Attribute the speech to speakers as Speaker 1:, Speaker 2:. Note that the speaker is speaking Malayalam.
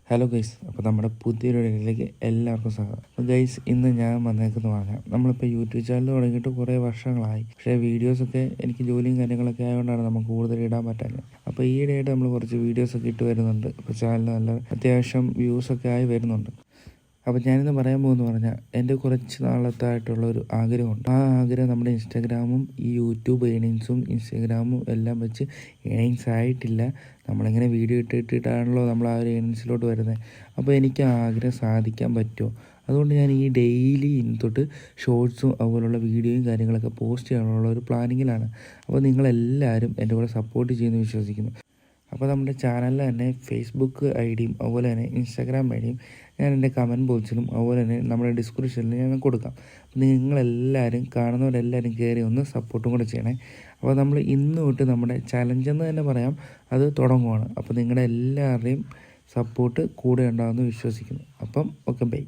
Speaker 1: ഹലോ ഗൈസ്, അപ്പോൾ നമ്മുടെ പുതിയൊരു വീഡിയോയിലേക്ക് എല്ലാവർക്കും സ്വാഗതം. ഗൈസ്, ഇന്ന് ഞാൻ വന്നേക്കെന്ന് പറഞ്ഞാൽ നമ്മളിപ്പോൾ യൂട്യൂബ് ചാനൽ തുടങ്ങിയിട്ട് കുറേ വർഷങ്ങളായി. പക്ഷേ വീഡിയോസൊക്കെ എനിക്ക് ജോലിയും കാര്യങ്ങളൊക്കെ ആയതുകൊണ്ടാണ് നമുക്ക് കൂടുതൽ ഇടാൻ പറ്റാഞ്ഞത്. അപ്പോൾ ഈയിടെയായിട്ട് നമ്മൾ കുറച്ച് വീഡിയോസൊക്കെ ഇട്ട് വരുന്നുണ്ട്. ഇപ്പോൾ ചാനൽ നല്ല അത്യാവശ്യം വ്യൂസൊക്കെ ആയി വരുന്നുണ്ട്. അപ്പോൾ ഞാനിന്ന് പറയാൻ പോകുമെന്ന് പറഞ്ഞാൽ എൻ്റെ കുറച്ച് നാളത്തായിട്ടുള്ള ഒരു ആഗ്രഹമുണ്ട്. ആ ആഗ്രഹം നമ്മുടെ ഇൻസ്റ്റാഗ്രാമും ഈ യൂട്യൂബ് ഏണിങ്സും ഇൻസ്റ്റാഗ്രാമും എല്ലാം വെച്ച് ഏണിങ്സ് ആയിട്ടില്ല. നമ്മളിങ്ങനെ വീഡിയോ ഇട്ടിട്ടാണല്ലോ നമ്മൾ ആ ഒരു ഏണിങ്സിലോട്ട് വരുന്നത്. അപ്പോൾ എനിക്ക് ആ ആഗ്രഹം സാധിക്കാൻ പറ്റുമോ? അതുകൊണ്ട് ഞാൻ ഈ ഡെയിലി ഇനി തൊട്ട് ഷോർട്സും അതുപോലുള്ള വീഡിയോയും കാര്യങ്ങളൊക്കെ പോസ്റ്റ് ചെയ്യാനുള്ള ഒരു പ്ലാനിങ്ങിലാണ്. അപ്പോൾ നിങ്ങളെല്ലാവരും എൻ്റെ കൂടെ സപ്പോർട്ട് ചെയ്യുമെന്ന് വിശ്വസിക്കുന്നു. അപ്പോൾ നമ്മുടെ ചാനലിൽ തന്നെ ഫേസ്ബുക്ക് ഐ.ഡിയും അതുപോലെ തന്നെ ഇൻസ്റ്റാഗ്രാം ഐ.ഡിയും ഞാൻ എൻ്റെ കമൻറ്റ് ബോക്സിലും അതുപോലെ തന്നെ നമ്മുടെ ഡിസ്ക്രിപ്ഷനിലും ഞാൻ കൊടുക്കാം. നിങ്ങളെല്ലാവരും കാണുന്നവരെല്ലാവരും കയറി ഒന്ന് സപ്പോർട്ടും കൂടെ ചെയ്യണേ. അപ്പോൾ നമ്മൾ ഇന്ന് തൊട്ട് നമ്മുടെ ചലഞ്ചെന്ന് തന്നെ പറയാം, അത് തുടങ്ങുവാണ്. അപ്പോൾ നിങ്ങളുടെ എല്ലാവരുടെയും സപ്പോർട്ട് കൂടെ ഉണ്ടാകുമെന്ന് വിശ്വസിക്കുന്നു. അപ്പം ഓക്കെ, ബൈ.